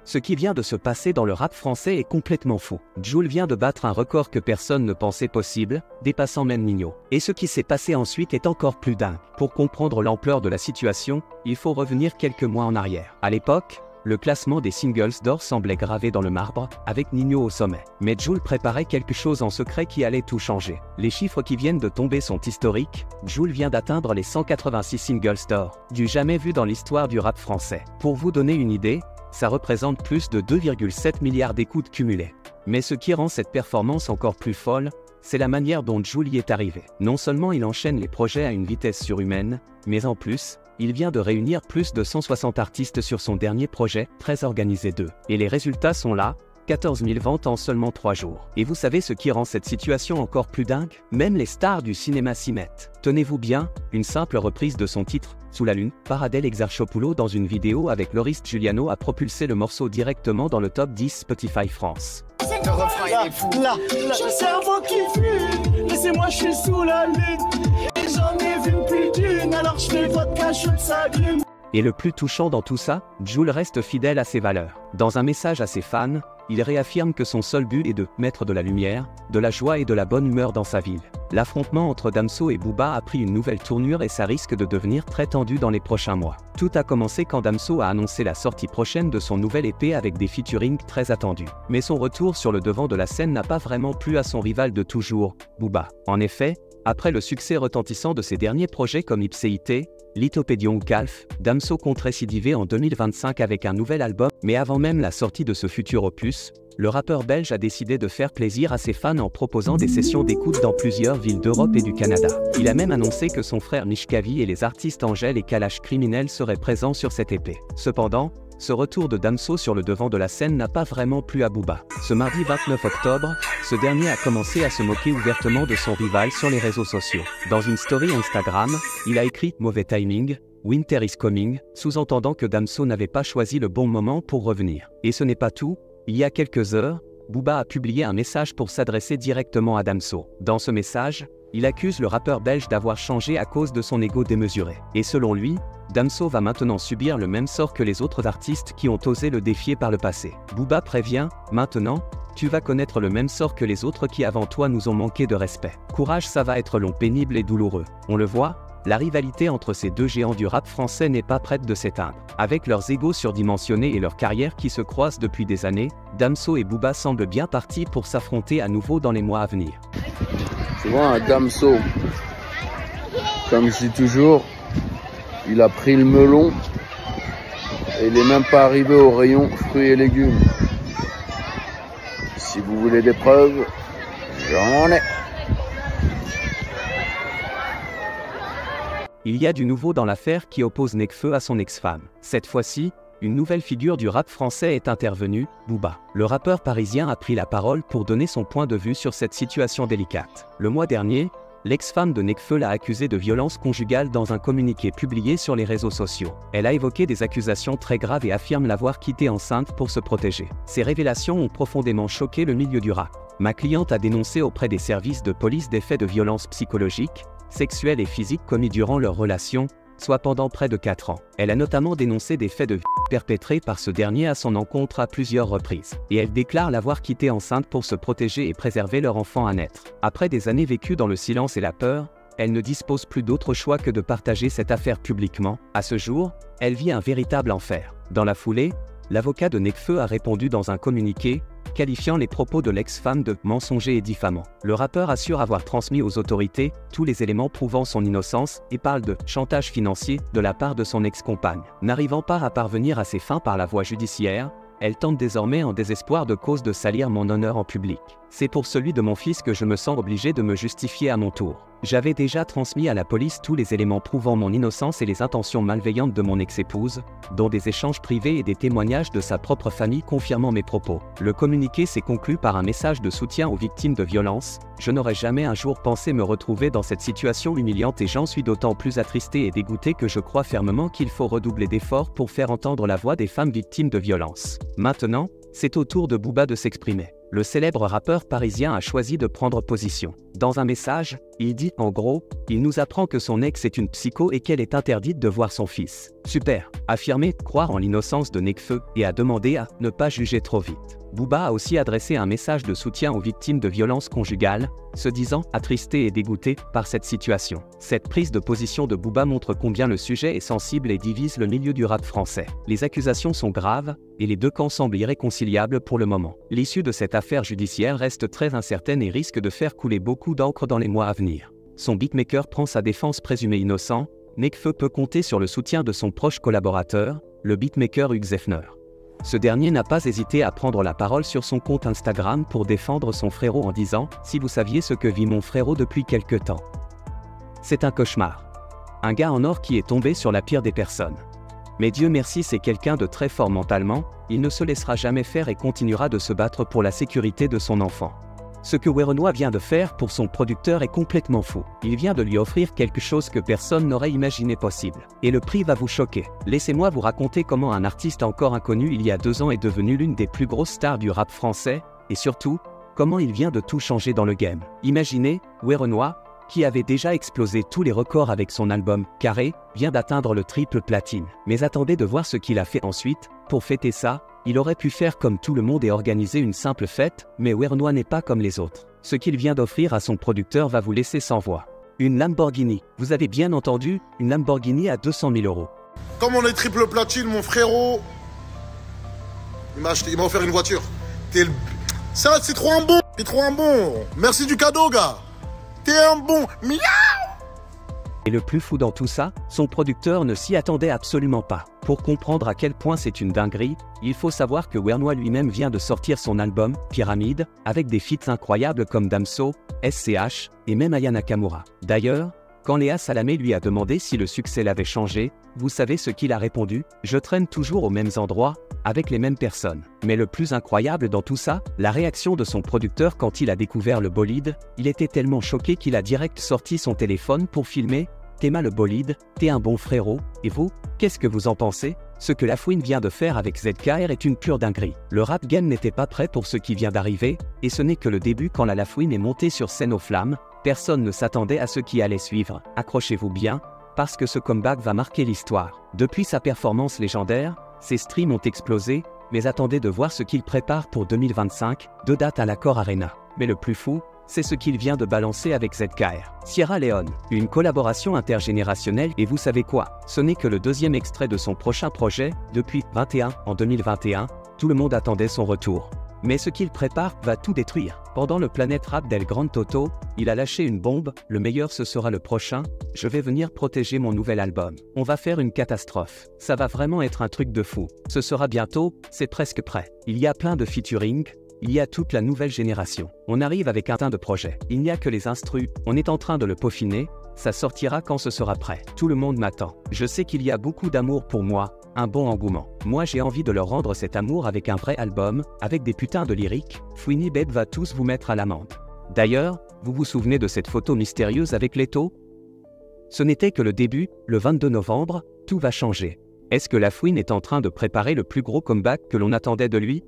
Ce qui vient de se passer dans le rap français est complètement fou. Jul vient de battre un record que personne ne pensait possible, dépassant même Ninho. Et ce qui s'est passé ensuite est encore plus dingue. Pour comprendre l'ampleur de la situation, il faut revenir quelques mois en arrière. À l'époque, le classement des singles d'or semblait gravé dans le marbre, avec Ninho au sommet. Mais Jul préparait quelque chose en secret qui allait tout changer. Les chiffres qui viennent de tomber sont historiques. Jul vient d'atteindre les 186 singles d'or, du jamais vu dans l'histoire du rap français. Pour vous donner une idée, ça représente plus de 2,7 milliards d'écoutes cumulées. Mais ce qui rend cette performance encore plus folle, c'est la manière dont Jul y est arrivé. Non seulement il enchaîne les projets à une vitesse surhumaine, mais en plus, il vient de réunir plus de 160 artistes sur son dernier projet, très organisé 2. Et les résultats sont là, 14 000 ventes en seulement 3 jours. Et vous savez ce qui rend cette situation encore plus dingue? Même les stars du cinéma s'y mettent. Tenez-vous bien, une simple reprise de son titre, Sous la Lune, par Adèle Exarchopoulos dans une vidéo avec Loris Giuliano a propulsé le morceau directement dans le top 10 Spotify France. Le refrain est fou. Là, j'ai le cerveau qui fume. Laissez-moi, je suis sous la lune. Et j'en ai vu plus d'une, alors je fais votre cachot, ça glume. Et le plus touchant dans tout ça, Jul reste fidèle à ses valeurs. Dans un message à ses fans, il réaffirme que son seul but est de mettre de la lumière, de la joie et de la bonne humeur dans sa ville. L'affrontement entre Damso et Booba a pris une nouvelle tournure et ça risque de devenir très tendu dans les prochains mois. Tout a commencé quand Damso a annoncé la sortie prochaine de son nouvel EP avec des featuring très attendus. Mais son retour sur le devant de la scène n'a pas vraiment plu à son rival de toujours, Booba. En effet, après le succès retentissant de ses derniers projets comme Ipséité, Lithopédion ou Calf, Damso compte récidiver en 2025 avec un nouvel album, mais avant même la sortie de ce futur opus, le rappeur belge a décidé de faire plaisir à ses fans en proposant des sessions d'écoute dans plusieurs villes d'Europe et du Canada. Il a même annoncé que son frère Nishkavi et les artistes Angèle et Kalash Criminel seraient présents sur cet EP. Cependant, ce retour de Damso sur le devant de la scène n'a pas vraiment plu à Booba. Ce mardi 29 octobre, ce dernier a commencé à se moquer ouvertement de son rival sur les réseaux sociaux. Dans une story Instagram, il a écrit « Mauvais timing ». Winter is coming, sous-entendant que Damso n'avait pas choisi le bon moment pour revenir. Et ce n'est pas tout, il y a quelques heures, Booba a publié un message pour s'adresser directement à Damso. Dans ce message, il accuse le rappeur belge d'avoir changé à cause de son ego démesuré. Et selon lui, Damso va maintenant subir le même sort que les autres artistes qui ont osé le défier par le passé. Booba prévient, maintenant, tu vas connaître le même sort que les autres qui avant toi nous ont manqué de respect. Courage, ça va être long, pénible et douloureux. On le voit, la rivalité entre ces deux géants du rap français n'est pas prête de s'éteindre. Avec leurs égos surdimensionnés et leur carrière qui se croisent depuis des années, Damso et Booba semblent bien partis pour s'affronter à nouveau dans les mois à venir. Tu vois, un Damso, comme je dis toujours, il a pris le melon et il n'est même pas arrivé au rayon fruits et légumes. Si vous voulez des preuves, j'en ai. Il y a du nouveau dans l'affaire qui oppose Nekfeu à son ex-femme. Cette fois-ci, une nouvelle figure du rap français est intervenue, Booba. Le rappeur parisien a pris la parole pour donner son point de vue sur cette situation délicate. Le mois dernier, l'ex-femme de Nekfeu l'a accusé de violence conjugale dans un communiqué publié sur les réseaux sociaux. Elle a évoqué des accusations très graves et affirme l'avoir quittée enceinte pour se protéger. Ces révélations ont profondément choqué le milieu du rap. Ma cliente a dénoncé auprès des services de police des faits de violence psychologique, sexuelle et physique commis durant leur relation, soit pendant près de 4 ans. Elle a notamment dénoncé des faits de viol perpétrés par ce dernier à son encontre à plusieurs reprises. Et elle déclare l'avoir quitté enceinte pour se protéger et préserver leur enfant à naître. Après des années vécues dans le silence et la peur, elle ne dispose plus d'autre choix que de partager cette affaire publiquement. À ce jour, elle vit un véritable enfer. Dans la foulée, l'avocat de Nekfeu a répondu dans un communiqué, qualifiant les propos de l'ex-femme de mensongers et diffamants. Le rappeur assure avoir transmis aux autorités tous les éléments prouvant son innocence et parle de chantage financier de la part de son ex-compagne. N'arrivant pas à parvenir à ses fins par la voie judiciaire, elle tente désormais en désespoir de cause de salir mon honneur en public. C'est pour celui de mon fils que je me sens obligé de me justifier à mon tour. J'avais déjà transmis à la police tous les éléments prouvant mon innocence et les intentions malveillantes de mon ex-épouse, dont des échanges privés et des témoignages de sa propre famille confirmant mes propos. Le communiqué s'est conclu par un message de soutien aux victimes de violences. Je n'aurais jamais un jour pensé me retrouver dans cette situation humiliante et j'en suis d'autant plus attristé et dégoûté que je crois fermement qu'il faut redoubler d'efforts pour faire entendre la voix des femmes victimes de violences. Maintenant, c'est au tour de Booba de s'exprimer. le célèbre rappeur parisien a choisi de prendre position. Dans un message, il dit en gros, il nous apprend que son ex est une psycho et qu'elle est interdite de voir son fils. Super, affirmer croire en l'innocence de Nekfeu et a demandé à ne pas juger trop vite. Booba a aussi adressé un message de soutien aux victimes de violences conjugales, se disant attristé et dégoûté par cette situation. Cette prise de position de Booba montre combien le sujet est sensible et divise le milieu du rap français. Les accusations sont graves, et les deux camps semblent irréconciliables pour le moment. L'issue de cette affaire judiciaire reste très incertaine et risque de faire couler beaucoup d'encre dans les mois à venir. Son beatmaker prend sa défense présumé innocent, Nekfeu peut compter sur le soutien de son proche collaborateur, le beatmaker Hugh Hefner. Ce dernier n'a pas hésité à prendre la parole sur son compte Instagram pour défendre son frérot en disant « Si vous saviez ce que vit mon frérot depuis quelque temps. C'est un cauchemar. Un gars en or qui est tombé sur la pire des personnes. Mais Dieu merci, c'est quelqu'un de très fort mentalement, il ne se laissera jamais faire et continuera de se battre pour la sécurité de son enfant. » Ce que Werenoi vient de faire pour son producteur est complètement fou. Il vient de lui offrir quelque chose que personne n'aurait imaginé possible. Et le prix va vous choquer. Laissez-moi vous raconter comment un artiste encore inconnu il y a 2 ans est devenu l'une des plus grosses stars du rap français, et surtout, comment il vient de tout changer dans le game. Imaginez, Werenoi, qui avait déjà explosé tous les records avec son album « Carré », vient d'atteindre le triple platine. Mais attendez de voir ce qu'il a fait ensuite. Pour fêter ça, il aurait pu faire comme tout le monde et organiser une simple fête, mais Werenoi n'est pas comme les autres. Ce qu'il vient d'offrir à son producteur va vous laisser sans voix. Une Lamborghini. Vous avez bien entendu, une Lamborghini à 200 000 €. Comme on est triple platine, mon frérot, il m'a offert une voiture. Ça, c'est trop un bon. T'es trop un bon. Merci du cadeau, gars. T'es un bon. Miaou. Et le plus fou dans tout ça, son producteur ne s'y attendait absolument pas. Pour comprendre à quel point c'est une dinguerie, il faut savoir que Werenoi lui-même vient de sortir son album, Pyramide, avec des feats incroyables comme Damso, SCH, et même Aya Nakamura. D'ailleurs, quand Léa Salamé lui a demandé si le succès l'avait changé, vous savez ce qu'il a répondu ? Je traîne toujours aux mêmes endroits, avec les mêmes personnes. Mais le plus incroyable dans tout ça, la réaction de son producteur quand il a découvert le bolide, il était tellement choqué qu'il a direct sorti son téléphone pour filmer. Théma le bolide, t'es un bon frérot, et vous, qu'est-ce que vous en pensez ? Ce que La Fouine vient de faire avec ZKR est une pure dinguerie. Le rap game n'était pas prêt pour ce qui vient d'arriver, et ce n'est que le début quand La Fouine est montée sur scène aux flammes, personne ne s'attendait à ce qui allait suivre. Accrochez-vous bien, parce que ce comeback va marquer l'histoire. Depuis sa performance légendaire, ses streams ont explosé, mais attendez de voir ce qu'il prépare pour 2025, 2 dates à l'Accor Arena. Mais le plus fou, c'est ce qu'il vient de balancer avec ZKR. Sierra Leone, une collaboration intergénérationnelle et vous savez quoi ? Ce n'est que le 2e extrait de son prochain projet, depuis 21 en 2021, tout le monde attendait son retour. Mais ce qu'il prépare va tout détruire. Pendant le Planet Rap d'El Grand Toto, il a lâché une bombe, le meilleur ce sera le prochain, je vais venir protéger mon nouvel album. On va faire une catastrophe. Ça va vraiment être un truc de fou. Ce sera bientôt, c'est presque prêt. Il y a plein de featuring. Il y a toute la nouvelle génération. On arrive avec un tas de projets. Il n'y a que les instrus, on est en train de le peaufiner, ça sortira quand ce sera prêt. Tout le monde m'attend. Je sais qu'il y a beaucoup d'amour pour moi, un bon engouement. Moi j'ai envie de leur rendre cet amour avec un vrai album, avec des putains de lyriques. Fouini Babe va tous vous mettre à l'amende. D'ailleurs, vous vous souvenez de cette photo mystérieuse avec Leto ? Ce n'était que le début, le 22 novembre, tout va changer. Est-ce que La Fouine est en train de préparer le plus gros comeback que l'on attendait de lui ?